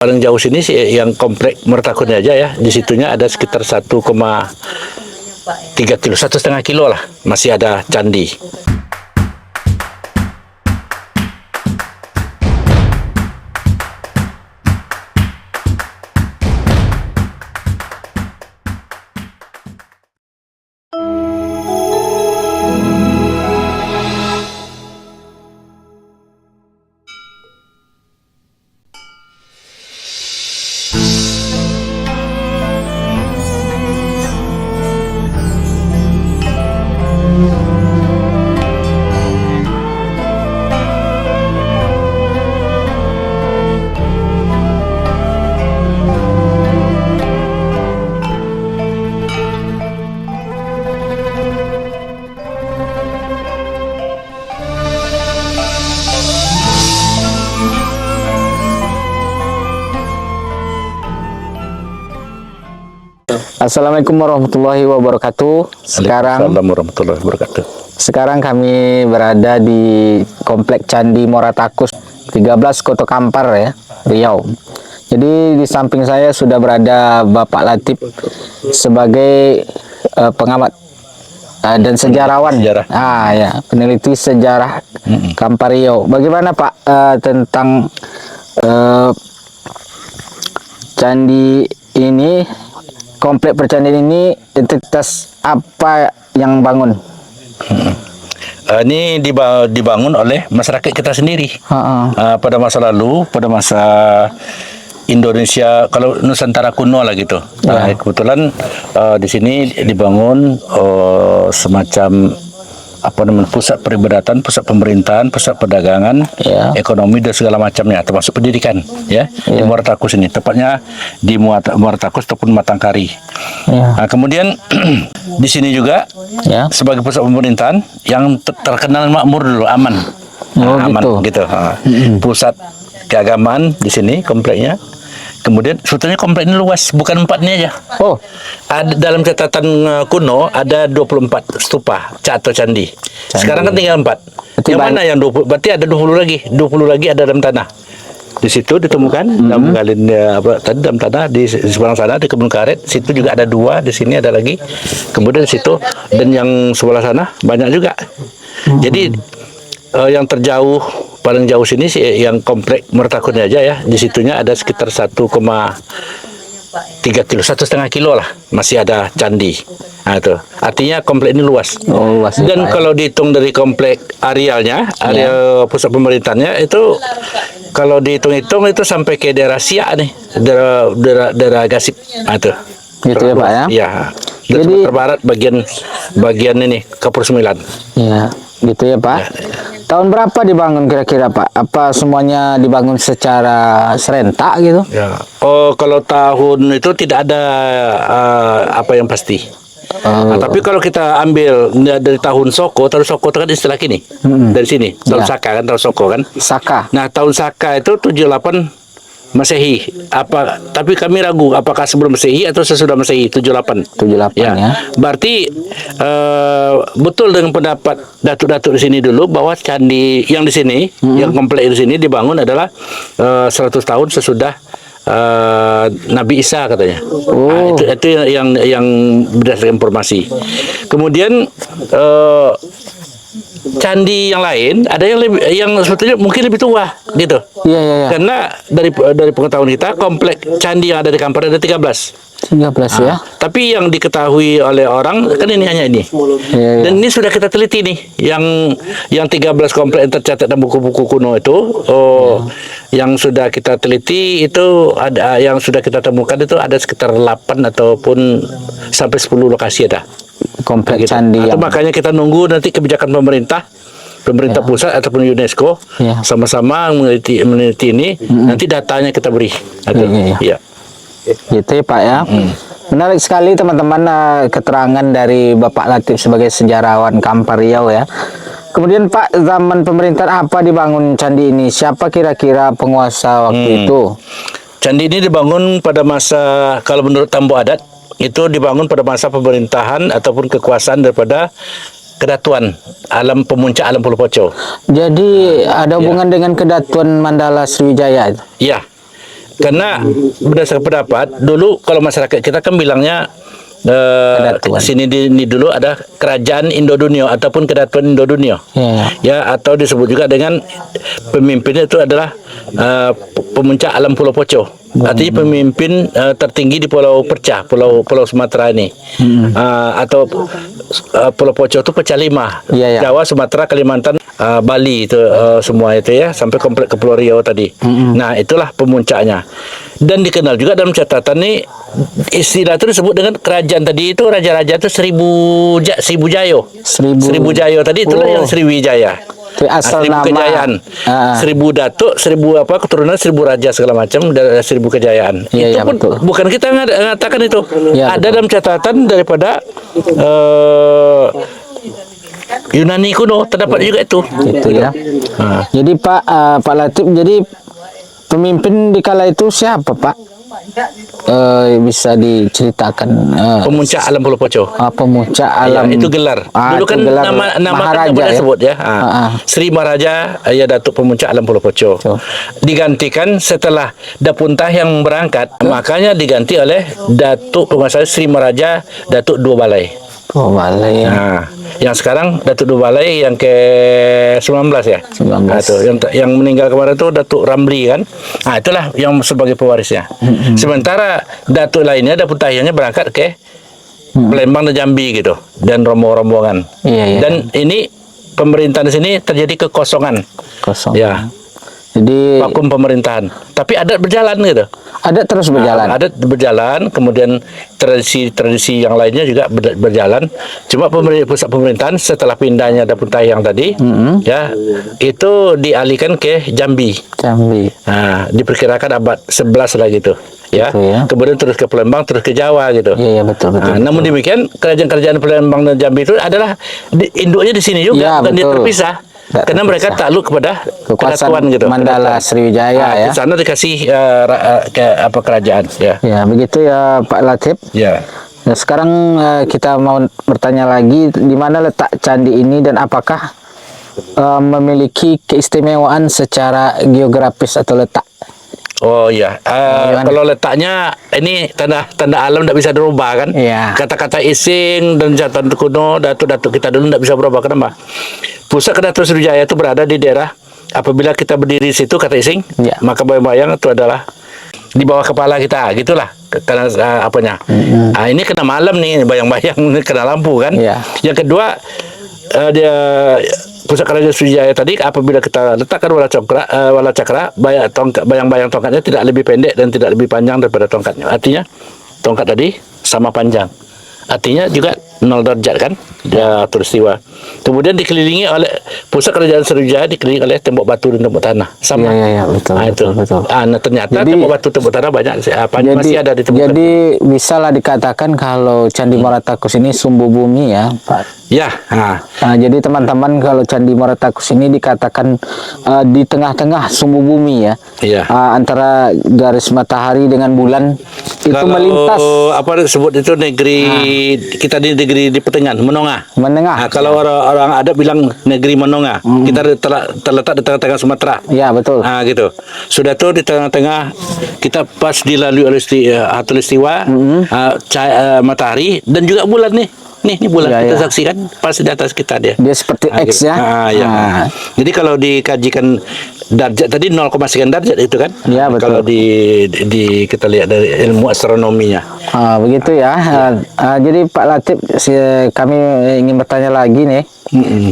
Paling jauh sini sih yang komplek Mertakun aja ya. Di situnya ada sekitar 1,3 kilo, 1,5 kilo lah. Masih ada candi. Assalamualaikum warahmatullahi wabarakatuh. Waalaikumsalam warahmatullahi wabarakatuh. Sekarang kami berada di Komplek Candi Moratakus 13 Kota Kampar ya, Riau. Jadi di samping saya sudah berada Bapak Latif sebagai pengamat dan sejarawan. Ya, peneliti sejarah Kampar Riau. Bagaimana Pak tentang candi ini? Komplek percandian ini entitas apa yang bangun? Ini dibangun oleh masyarakat kita sendiri. Pada masa lalu, pada masa Indonesia, kalau Nusantara kuno lah gitu. Kebetulan di sini dibangun semacam pusat peribadatan, pusat pemerintahan, pusat perdagangan, ekonomi dan segala macamnya, termasuk pendidikan, ya. Di Moratakus ini, tepatnya di Moratakus ataupun Matangkari. Nah, kemudian di sini juga sebagai pusat pemerintahan yang terkenal makmur dulu, aman, aman gitu. Pusat keagamaan di sini kompleknya. Kemudian sebetulnya komplek ini luas, bukan 4 ini aja. Ada dalam catatan kuno ada 24 stupa atau candi. Sekarang kan tinggal 4. Yang mana yang 20? Berarti ada 20 lagi. 20 lagi ada dalam tanah. Di situ ditemukan dalam galin dalam tanah di seberang sana di kebun karet. Situ juga ada 2, di sini ada lagi. Kemudian di situ dan yang sebelah sana banyak juga. Jadi yang terjauh paling jauh sini sih yang komplek Mertakun aja ya. Di situnya ada sekitar 1,3 kilo, 1,5 kilo lah. Masih ada candi. Nah, itu artinya komplek ini luas. Luas dan kalau dihitung dari komplek arealnya, area pusat pemerintahannya itu kalau dihitung-hitung itu sampai ke daerah Siak nih, daerah Gasik. Nah, itu. Gitu ya Pak ya. Iya. Dan Sumatera Barat bagian ini Kapur 9. Iya, gitu ya Pak. Tahun berapa dibangun kira-kira Pak? Apa semuanya dibangun secara serentak gitu? Ya. Kalau tahun itu tidak ada apa yang pasti. Tapi kalau kita ambil dari tahun Soko kan istilah kini. Dari sini, tahun Saka kan, tahun Soko kan. Saka. Nah, tahun Saka itu 78 Masehi. Tapi kami ragu apakah sebelum Masehi atau sesudah Masehi 78. 78 ya. Berarti betul dengan pendapat datuk-datuk di sini dulu bahwa candi yang di sini, yang komplek di sini dibangun adalah 100 tahun sesudah Nabi Isa katanya. Itu yang berdasarkan informasi. Kemudian candi yang lain ada yang sebetulnya mungkin lebih tua gitu. Karena dari pengetahuan kita komplek candi yang ada di Kampar ada 13 ya. Tapi yang diketahui oleh orang kan ini hanya ini. Dan ini sudah kita teliti nih yang 13 komplek yang tercatat dalam buku-buku kuno itu yang sudah kita teliti itu ada yang sudah kita temukan itu ada sekitar 8 ataupun sampai 10 lokasi ada. Komplek candi yang makanya kita nunggu nanti kebijakan pemerintah pusat ataupun UNESCO sama-sama meneliti ini, nanti datanya kita beri. Gitu ya Pak ya. Menarik sekali teman-teman keterangan dari Bapak Latif sebagai sejarawan Kampar Riau ya. Kemudian Pak, zaman pemerintahan apa dibangun candi ini? Siapa kira-kira penguasa waktu itu? Candi ini dibangun pada masa, kalau menurut Tambo Adat, itu dibangun pada masa pemerintahan ataupun kekuasaan daripada Kedatuan Alam Pemuncak Alam Pulau Poco. Jadi ada hubungan dengan Kedatuan Mandala Sriwijaya? Iya. Karena berdasarkan pendapat dulu kalau masyarakat kita kan bilangnya sini ini dulu ada kerajaan Indodunio ataupun kedatuan Indodunio. Ya, atau disebut juga dengan pemimpinnya itu adalah pemuncak alam Pulau Poco. Artinya pemimpin tertinggi di Pulau Perca, Pulau Sumatera ini. Atau Pulau Poco itu pecah 5. Jawa, Sumatera, Kalimantan, Bali itu semua itu ya, sampai komplek ke Pulau Riau tadi. Nah, itulah pemuncaknya. Dan dikenal juga dalam catatan nih, istilah itu disebut dengan kerajaan tadi itu raja-raja itu Seribu Jayo. Seribu Jayo tadi itulah yang Sriwijaya. Asal Seribu nama Kejayaan. Seribu Datuk, seribu apa keturunan, seribu raja segala macam, dan seribu kejayaan. Itu pun betul. Bukan kita mengatakan itu. Ada dalam catatan daripada Yunani kuno terdapat juga itu. Itu ya. Jadi Pak Latif, jadi pemimpin di kala itu siapa Pak? Bisa diceritakan. Pemuncak alam Pulau Poco. Pemuncak alam. Ya, itu gelar. Dulu kan gelar nama Maharaja kan ya? sebut ya. Sri Maharaja ya Datuk Pemuncak Alam Pulau Poco. Digantikan setelah Dapuntah yang berangkat, makanya diganti oleh Datuk Sri Maharaja Datuk Dua Balai. Balai. Yang sekarang Datuk Dua Balai yang ke-19 ya. 19. Itu yang meninggal kemarin itu Datuk Ramli kan. Itulah yang sebagai pewarisnya. Sementara Datuk lainnya Datuk Tahyangnya berangkat ke Palembang dan Jambi gitu, dan rombongan. Dan ini pemerintahan di sini terjadi kekosongan. Ya. Jadi vakum pemerintahan. Tapi adat berjalan gitu. Adat terus berjalan. Adat berjalan, kemudian tradisi-tradisi yang lainnya juga berjalan. Cuma pusat pemerintahan setelah pindahnya Dapuntah yang tadi, ya itu dialihkan ke Jambi. Diperkirakan abad 11 lah gitu. Ya. Kemudian terus ke Palembang, terus ke Jawa gitu. Iya, betul. Namun demikian kerajaan-kerajaan Palembang dan Jambi itu adalah induknya di sini juga, bukan dia terpisah. Karena mereka takluk kepada kekuasaan gitu. Mandala Sriwijaya ya. Di sana dikasih kerajaan ya. Ya, begitu ya Pak Latif. Ya. Nah, sekarang kita mau bertanya lagi, di mana letak candi ini dan apakah memiliki keistimewaan secara geografis atau letak? Oh iya, kalau letaknya ini tanda alam tidak bisa dirubah kan? Kata-kata ising dan catatan kuno datuk-datuk kita dulu tidak bisa berubah. Kenapa? Pusat Kedatuan Sriwijaya itu berada di daerah, apabila kita berdiri di situ kata ising, maka bayang-bayang itu adalah di bawah kepala kita, gitulah karena apanya. Ini kena malam nih, bayang-bayang kena lampu kan. Yang kedua, dia pusat kerajaan Sriwijaya tadi apabila kita letakkan wala cakra, bayang-bayang tongkatnya tidak lebih pendek dan tidak lebih panjang daripada tongkatnya. Artinya tongkat tadi sama panjang. Artinya juga 0 derajat kan, dia peristiwa. Kemudian dikelilingi oleh pusat kerajaan Sriwijaya, dikelilingi oleh tembok batu dan tembok tanah. Sama. Betul. Ternyata jadi, tembok batu, tembok tanah banyak masih ada di tembok. Jadi bisalah dikatakan kalau Candi Muara Takus ini sumbu bumi ya, Pak. Ya. Jadi teman-teman, kalau Candi Muara Takus ini dikatakan di tengah-tengah sumbu bumi ya. Antara garis matahari dengan bulan itu kalau melintas. Apa disebut itu negeri kita di negeri di pertengahan, menengah. Kalau orang adat bilang negeri menengah. Kita terletak di tengah-tengah Sumatera. Ya, betul. Gitu. Sudah tuh di tengah-tengah kita pas dilalui oleh khatulistiwa, matahari dan juga bulan nih. Nih bulan kita saksikan pas di atas kita dia. Dia seperti X gitu. Ya. Jadi kalau dikajikan derajat tadi 0,sekian derajat itu kan. Ya, betul. Kalau di kita lihat dari ilmu astronominya. Begitu ya. Jadi Pak Latif, kami ingin bertanya lagi nih.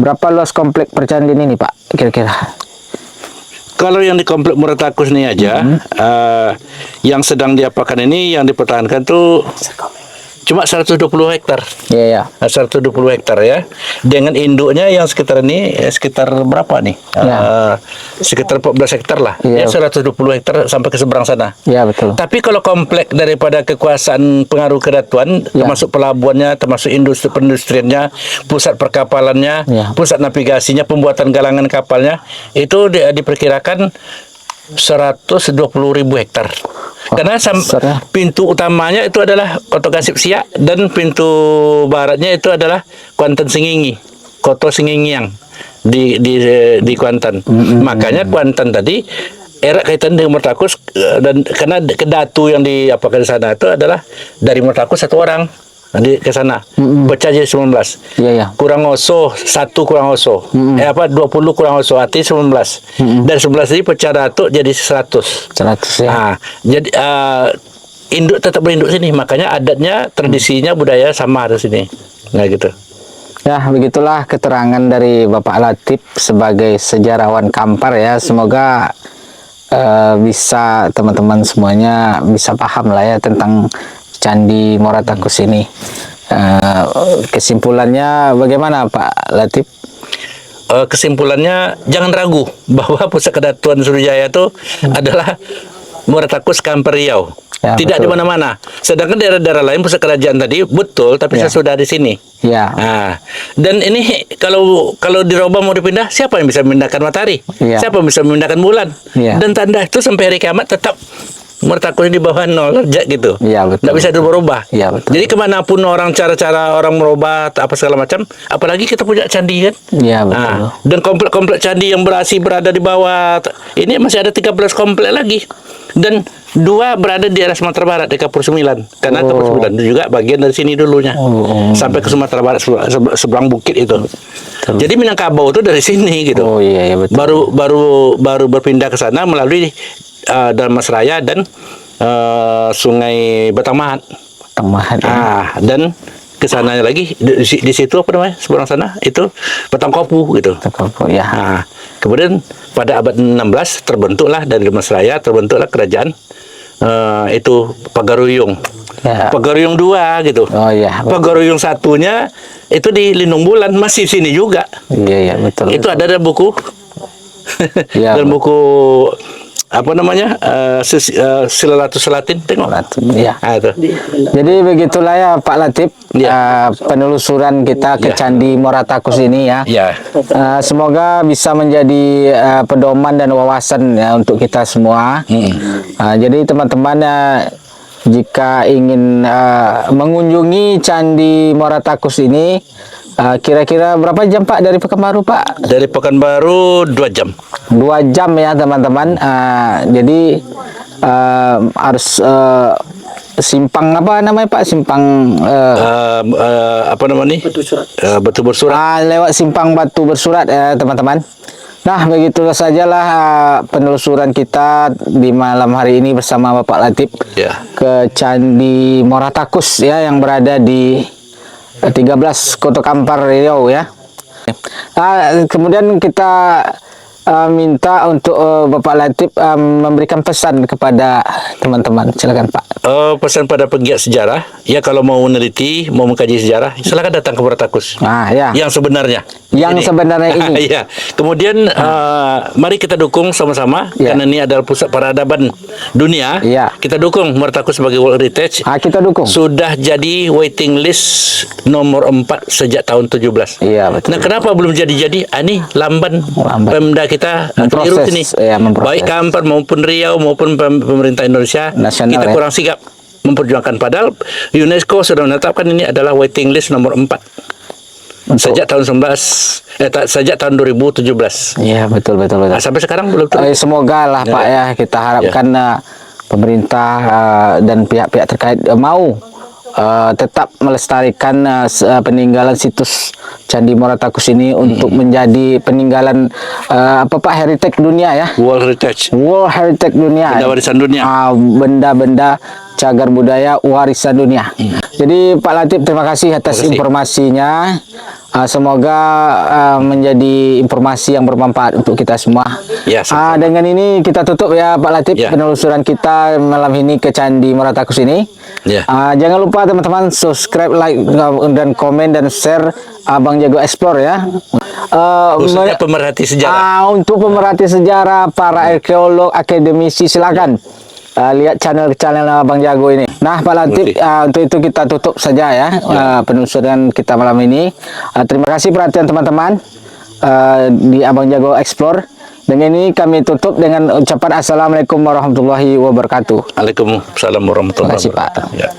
Berapa luas komplek percandian ini Pak kira-kira? Kalau yang di komplek Muara Takus ini aja, yang sedang diapakan ini, yang dipertahankan tuh cuma 120 hektar. 120 hektar ya. Dengan induknya yang sekitar ini sekitar berapa nih? Sekitar 14 hektar lah. Ya 120 hektar sampai ke seberang sana. Ya, betul. Tapi kalau komplek daripada kekuasaan pengaruh kedatuan, termasuk pelabuhannya, termasuk industri perindustriannya, pusat perkapalannya, pusat navigasinya, pembuatan galangan kapalnya, itu diperkirakan 120.000 hektar. Karena pintu utamanya itu adalah Koto Kasip Siak dan pintu baratnya itu adalah Kuantan Singingi, Koto Singingiang di Kuantan. Makanya Kuantan tadi erat kaitan dengan Murtakus, dan karena kedatu yang diapakan di sana itu adalah dari Murtakus satu orang ke sana, pecah jadi 19. Iya, iya. Kurang oso, 1 kurang oso. 20 kurang oso, arti 19. Dan 11 ini pecah datuk jadi 100. 100 ya. Nah, jadi induk tetap berinduk sini, makanya adatnya, tradisinya, budaya sama di sini. Nah gitu. Ya, begitulah keterangan dari Bapak Latif sebagai sejarawan Kampar ya. Semoga bisa teman-teman semuanya bisa paham lah ya tentang Candi Moratakus ini. Kesimpulannya bagaimana Pak Latif? Kesimpulannya jangan ragu bahwa Pusat Kedatuan Surujaya itu adalah Moratakus Kampar Riau. Ya, tidak betul. di mana-mana. Sedangkan daerah-daerah lain pusat kerajaan tadi betul, tapi Ya. saya sudah di sini. Ya. Nah, dan ini kalau dirubah mau dipindah, siapa yang bisa memindahkan matahari? Ya. Siapa yang bisa memindahkan bulan? Ya. Dan tanda itu sampai hari kiamat tetap Moratakus di bawah 0 derajat gitu. Iya, betul. Nggak bisa dirubah. Iya, betul. Jadi kemanapun cara-cara orang merubah apa segala macam, apalagi kita punya candi kan. Iya, betul. Nah, dan komplek-komplek candi yang berada di bawah ini masih ada 13 komplek lagi. Dan 2 berada di daerah Sumatera Barat di Kapur 9. Karena Kapur 9 itu juga bagian dari sini dulunya. Sampai ke Sumatera Barat seberang bukit itu. Jadi Minangkabau itu dari sini gitu. Oh iya, iya betul. Baru berpindah ke sana melalui Dalmasraya dan Sungai Batangan. Batangan. Dan ke sananya lagi di situ apa namanya? Seberang sana itu Batangkopu gitu. Batangkopu ya. Nah, kemudian pada abad 16 terbentuklah dari Dalmasraya terbentuklah kerajaan itu Pagaruyung. Ya. Pagaruyung 2 gitu. Oh iya. Betul. Pagaruyung 1-nya itu di Lindung Bulan, masih sini juga. Iya, iya betul. Itu ada dalam buku. Ya, dalam buku apa namanya? Silalatus Selatin, tengok. Ya. Itu. Jadi begitulah ya Pak Latif, Ya. penelusuran kita ke Ya. Candi Moratakus ini ya. Ya. Semoga bisa menjadi pedoman dan wawasan ya untuk kita semua. Jadi teman-teman jika ingin mengunjungi Candi Moratakus ini, kira-kira berapa jam Pak dari Pekanbaru Pak? Dari Pekanbaru 2 jam. 2 jam ya teman-teman. Jadi harus simpang apa namanya Pak? Simpang Apa namanya nih? Batu bersurat. lewat simpang Batu Bersurat ya teman-teman. Nah begitulah sajalah penelusuran kita di malam hari ini bersama Bapak Latif Ya. ke Candi Moratakus ya yang berada di 13 Kota Kampar Riau ya. Kemudian kita minta untuk Bapak Latif memberikan pesan kepada teman-teman. Silakan Pak. Pesan pada pegiat sejarah, ya kalau mau meneliti, mau mengkaji sejarah, silakan datang ke Moratakus. Ya. Yang sebenarnya. Yang sebenarnya ini. Ya. Kemudian mari kita dukung sama-sama Ya. karena ini adalah pusat peradaban dunia. Ya. Kita dukung Moratakus sebagai World Heritage. Kita dukung. Sudah jadi waiting list nomor 4 sejak tahun 17. Iya betul. Nah, kenapa belum jadi-jadi? Ini lamban Pemda kita keliru Memproses, sini. ya, memproses. Baik Kampar maupun Riau maupun pemerintah Indonesia, Nasional, kita ya. kurang sigap memperjuangkan. Padahal UNESCO sudah menetapkan ini adalah waiting list nomor 4 sejak tahun 2017. Iya betul. Nah, sampai sekarang belum turun. Semoga lah Pak ya kita harapkan pemerintah dan pihak-pihak terkait mau tetap melestarikan peninggalan situs Candi Moratakus ini untuk menjadi peninggalan apa Pak heritage dunia ya. World Heritage. World Heritage dunia. Benda warisan dunia. Benda-benda cagar budaya warisan dunia. Jadi Pak Latif terima kasih atas informasinya. Semoga menjadi informasi yang bermanfaat untuk kita semua. Ya, sama-sama. Dengan ini kita tutup ya Pak Latif Ya. penelusuran kita malam ini ke Candi Moratakus ini. Ya. Jangan lupa teman-teman subscribe, like dan komen dan share Abang Jago Explore ya. Khususnya pemerhati sejarah. Untuk pemerhati sejarah, para arkeolog, akademisi silakan lihat channel Abang Jago ini. Nah Pak Latif, untuk itu kita tutup saja ya, penelusuran kita malam ini. Terima kasih perhatian teman-teman di Abang Jago Explore. Dengan ini kami tutup dengan ucapan Assalamualaikum warahmatullahi wabarakatuh. Waalaikumsalam warahmatullahi Terima kasih, Pak. wabarakatuh. Ya.